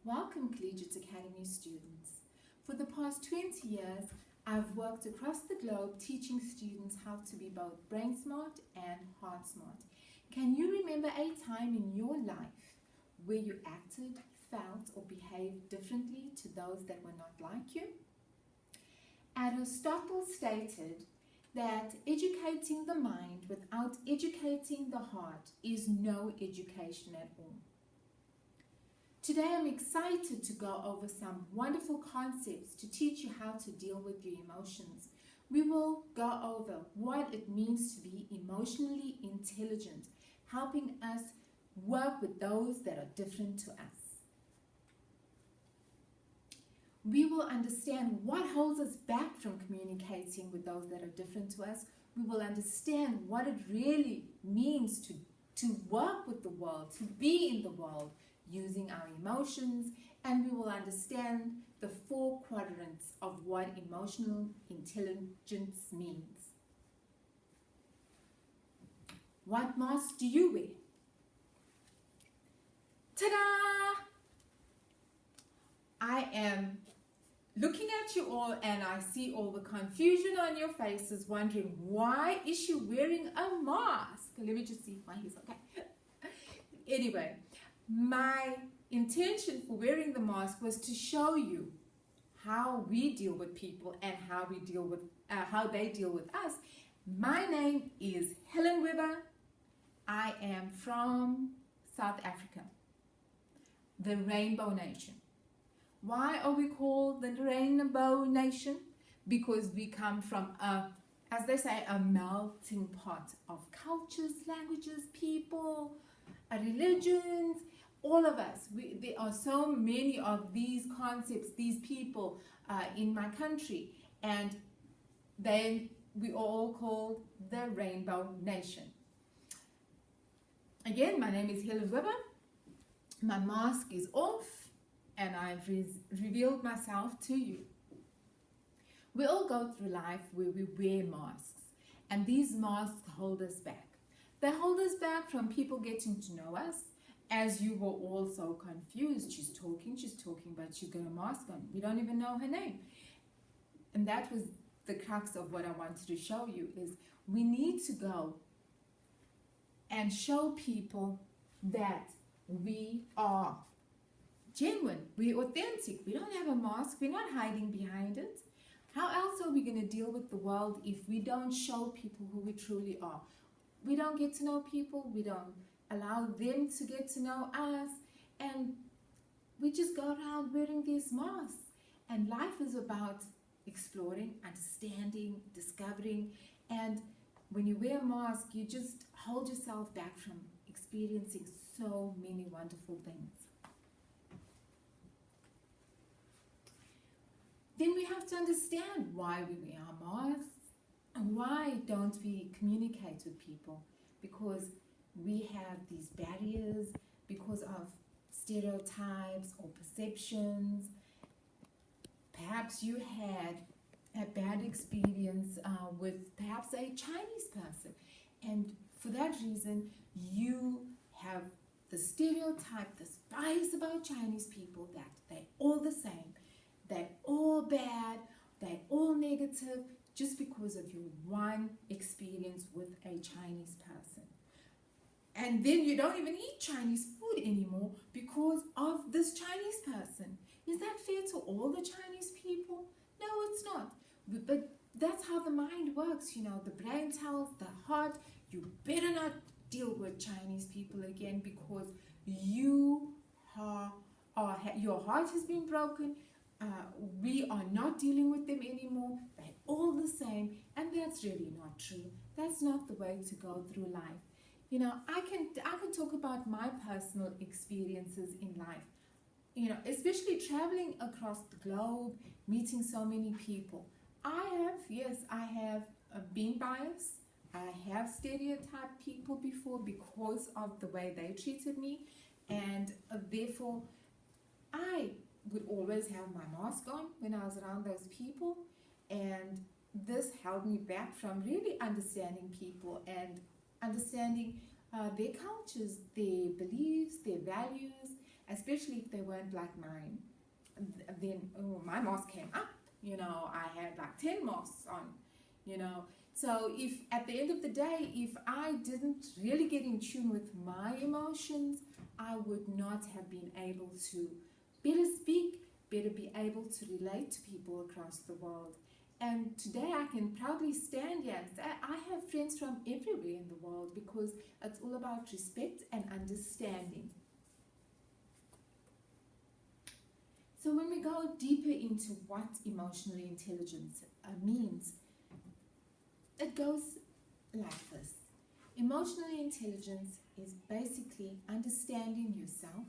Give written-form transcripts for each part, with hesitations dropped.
Welcome, Collegiate Academy students. For the past 20 years, I've worked across the globe teaching students how to be both brain smart and heart smart. Can you remember a time in your life where you acted, felt, or behaved differently to those that were not like you? Aristotle stated that educating the mind without educating the heart is no education at all. Today I'm excited to go over some wonderful concepts to teach you how to deal with your emotions. We will go over what it means to be emotionally intelligent, helping us work with those that are different to us. We will understand what holds us back from communicating with those that are different to us. We will understand what it really means to work with the world, to be in the world, using our emotions, and we will understand the 4 quadrants of what emotional intelligence means. What mask do you wear? Ta-da! I am looking at you all and I see all the confusion on your faces, wondering why is she wearing a mask? Let me just see why he's okay. Anyway, my intention for wearing the mask was to show you how we deal with people and how they deal with us. My name is H.Webber. I am from South Africa, the Rainbow Nation. Why are we called the Rainbow Nation? Because we come from as they say, a melting pot of cultures, languages, people, religions. All of us, there are so many of these concepts, these people in my country, and then we are all called the Rainbow Nation. Again, my name is H.Webber. My mask is off and I've revealed myself to you. We all go through life where we wear masks, and these masks hold us back. They hold us back from people getting to know us. As you were all so confused, she's talking, but she's got a mask on. We don't even know her name. And that was the crux of what I wanted to show you, is we need to go and show people that we are genuine, we're authentic. We don't have a mask, we're not hiding behind it. How else are we going to deal with the world if we don't show people who we truly are? We don't get to know people, we don't allow them to get to know us, and we just go around wearing these masks. And life is about exploring, understanding, discovering, and when you wear a mask, you just hold yourself back from experiencing so many wonderful things. Then we have to understand why we wear our masks and why don't we communicate with people, because we have these barriers because of stereotypes or perceptions. Perhaps you had a bad experience with perhaps a Chinese person, and for that reason you have the stereotype, this bias about Chinese people, that they're all the same, they're all bad, they're all negative, just because of your one experience with a Chinese person. And then you don't even eat Chinese food anymore because of this Chinese person. Is that fair to all the Chinese people? No, it's not. But that's how the mind works, you know. The brain tells the heart, you better not deal with Chinese people again because your heart has been broken. We are not dealing with them anymore. They're all the same, and that's really not true. That's not the way to go through life. You know, I can talk about my personal experiences in life. You know, especially traveling across the globe, meeting so many people. I have been biased. I have stereotyped people before because of the way they treated me, and therefore I would always have my mask on when I was around those people, and this held me back from really understanding people and understanding their cultures, their beliefs, their values, especially if they weren't like mine. Then my mask came up, I had like 10 masks on. So if at the end of the day, if I didn't really get in tune with my emotions, I would not have been able to better speak, better be able to relate to people across the world. And today I can proudly stand here and say I have friends from everywhere in the world, because it's all about respect and understanding. So when we go deeper into what emotional intelligence means, it goes like this. Emotional intelligence is basically understanding yourself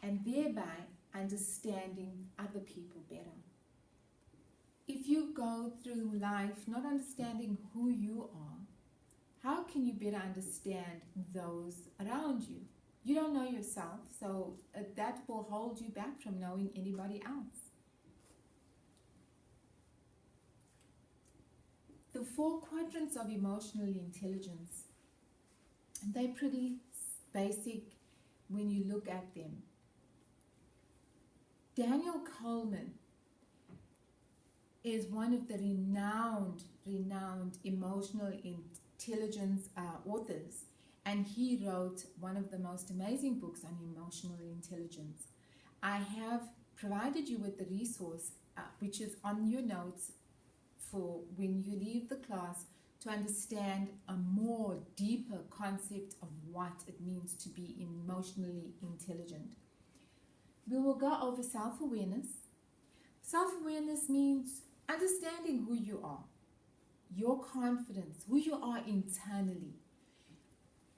and thereby understanding other people better. If you go through life not understanding who you are, how can you better understand those around you? You don't know yourself, so that will hold you back from knowing anybody else. The 4 quadrants of emotional intelligence, they're pretty basic when you look at them. Daniel Coleman is one of the renowned emotional intelligence authors, and he wrote one of the most amazing books on emotional intelligence. I have provided you with the resource, which is on your notes, for when you leave the class, to understand a more deeper concept of what it means to be emotionally intelligent. We will go over self-awareness. Self-awareness means understanding who you are, your confidence, who you are internally.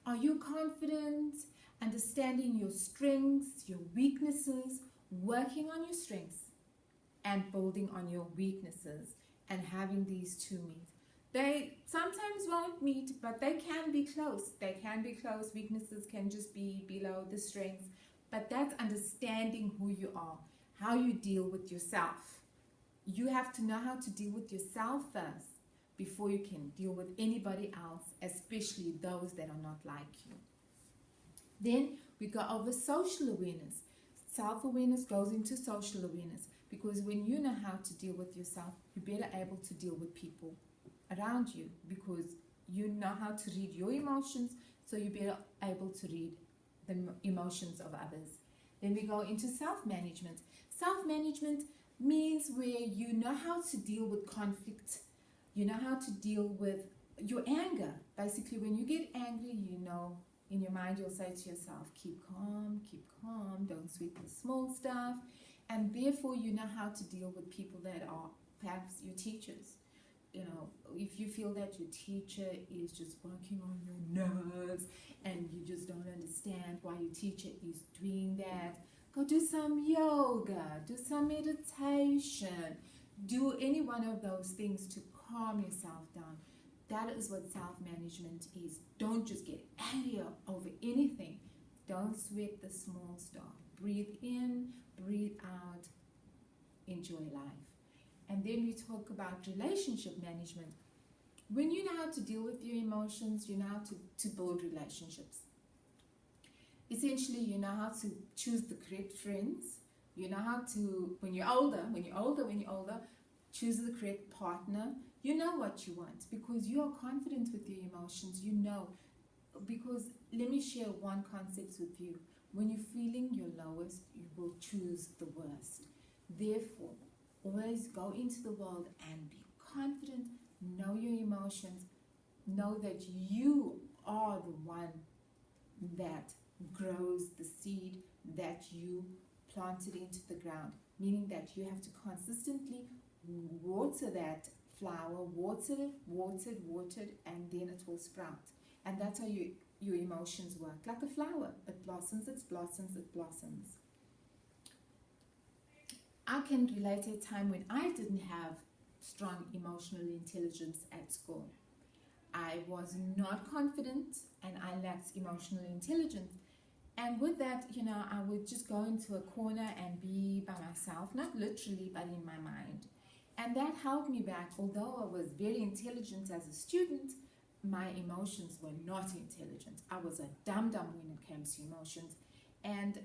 Are you confident? Understanding your strengths, your weaknesses, working on your strengths and building on your weaknesses, and having these 2 meet. They sometimes won't meet, but they can be close. They can be close. Weaknesses can just be below the strengths. But that's understanding who you are, how you deal with yourself. You have to know how to deal with yourself first before you can deal with anybody else, especially those that are not like you. Then we go over social awareness. Self-awareness goes into social awareness, because when you know how to deal with yourself, you're better able to deal with people around you, because you know how to read your emotions, so you're better able to read the emotions of others. Then we go into self-management. Self-management means where you know how to deal with conflict, you know how to deal with your anger. Basically, when you get angry, in your mind you'll say to yourself, keep calm, don't sweat the small stuff. And therefore you know how to deal with people that are perhaps your teachers. If you feel that your teacher is just working on your nerves and you just don't understand why your teacher is doing that, go do some yoga, do some meditation, do any one of those things to calm yourself down. That is what self-management is. Don't just get angry over anything. Don't sweat the small stuff. Breathe in, breathe out, enjoy life. And then we talk about relationship management. When you know how to deal with your emotions, you know how to build relationships. Essentially, you know how to choose the correct friends. You know how to, when you're older, choose the correct partner. You know what you want because you are confident with your emotions. You know, because let me share one concept with you. When you're feeling your lowest, you will choose the worst. Therefore, always go into the world and be confident. Know your emotions. Know that you are the one that grows the seed that you planted into the ground. Meaning that you have to consistently water that flower, water it, and then it will sprout. And that's how your emotions work. Like a flower, it blossoms, it blossoms, it blossoms. I can relate to a time when I didn't have strong emotional intelligence at school. I was not confident and I lacked emotional intelligence. And with that, I would just go into a corner and be by myself, not literally, but in my mind. And that held me back. Although I was very intelligent as a student, my emotions were not intelligent. I was a dum-dum when it came to emotions. And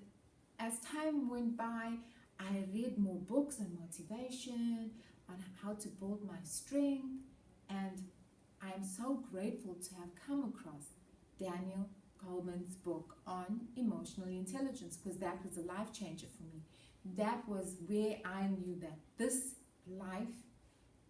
as time went by, I read more books on motivation, on how to build my strength, and I'm so grateful to have come across Daniel Goleman's book on emotional intelligence, because that was a life changer for me. That was where I knew that this life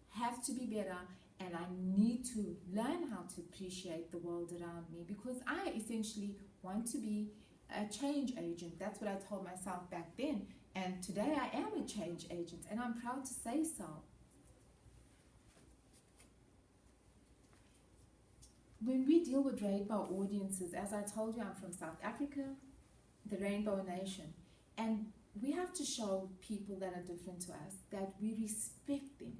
has to be better, and I need to learn how to appreciate the world around me, because I essentially want to be a change agent. That's what I told myself back then, and today I am a change agent, and I'm proud to say so. When we deal with rainbow audiences, as I told you, I'm from South Africa, the Rainbow Nation, and we have to show people that are different to us that we respect them.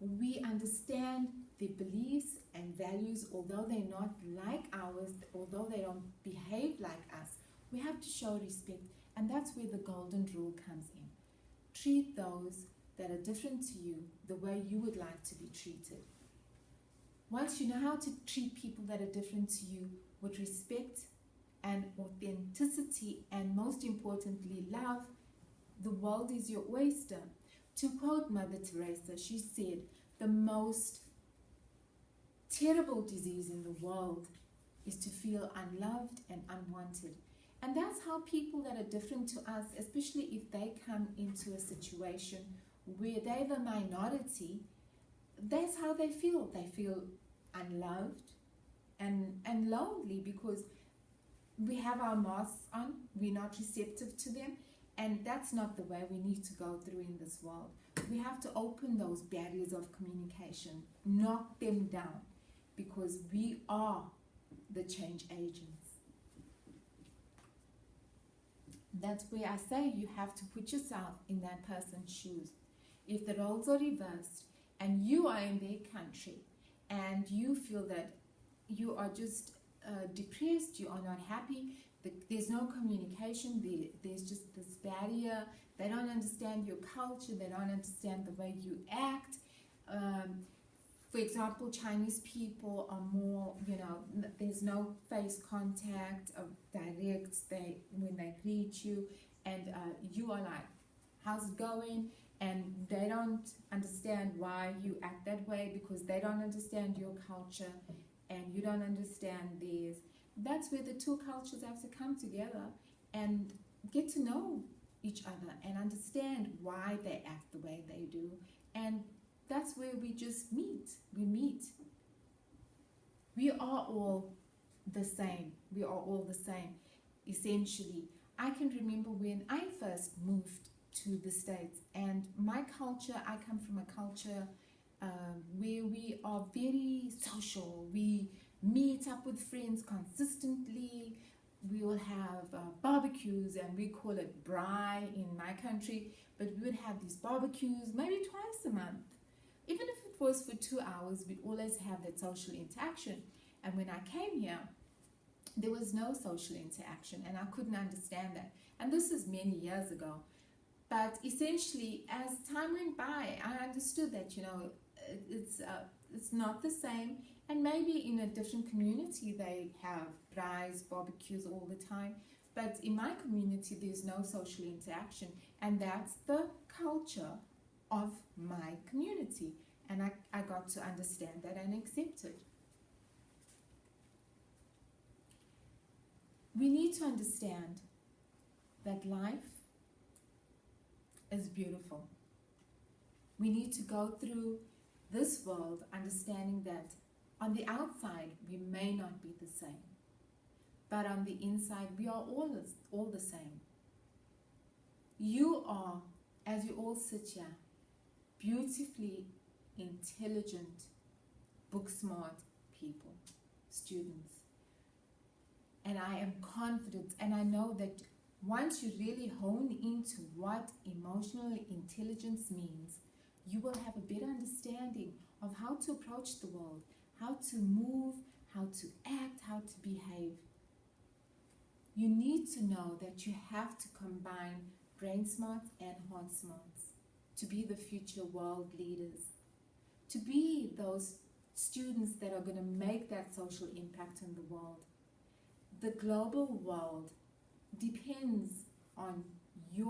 We understand their beliefs and values, although they're not like ours, although they don't behave like us. We have to show respect, and that's where the golden rule comes in. Treat those that are different to you the way you would like to be treated. Once you know how to treat people that are different to you with respect and authenticity, and most importantly, love, the world is your oyster. To quote Mother Teresa, she said, the most terrible disease in the world is to feel unloved and unwanted. And that's how people that are different to us, especially if they come into a situation where they're the minority, that's how they feel. They feel unloved and lonely, because we have our masks on, we're not receptive to them, and that's not the way we need to go through in this world. We have to open those barriers of communication, knock them down, because we are the change agents. That's where I say you have to put yourself in that person's shoes. If the roles are reversed and you are in their country and you feel that you are just depressed, you are not happy, there's no communication, there's just this barrier, they don't understand your culture, they don't understand the way you act. For example, Chinese people are more, there's no face contact, direct, when they greet you, and you are like, how's it going? And they don't understand why you act that way, because they don't understand your culture and you don't understand theirs. That's where the two cultures have to come together and get to know each other and understand why they act the way they do. And that's where we just meet. We meet. We are all the same. We are all the same, essentially. I can remember when I first moved to the States, and my culture, I come from a culture where we are very social. We meet up with friends consistently. We will have barbecues, and we call it braai in my country, but we would have these barbecues maybe twice a month. Even if it was for 2 hours, we'd always have that social interaction. And when I came here, there was no social interaction, and I couldn't understand that. And this is many years ago. But essentially, as time went by, I understood that, it's not the same. And maybe in a different community, they have braais, barbecues all the time. But in my community, there's no social interaction. And that's the culture of my community. And I got to understand that and accept it. We need to understand that life is beautiful. We need to go through this world understanding that on the outside we may not be the same, but on the inside we are all the same. You are, as you all sit here, beautifully intelligent, book smart people, students. And I am confident, and I know that once you really hone into what emotional intelligence means, you will have a better understanding of how to approach the world, how to move, how to act, how to behave. You need to know that you have to combine brain smarts and heart smarts to be the future world leaders, to be those students that are going to make that social impact in the world. The global world depends on your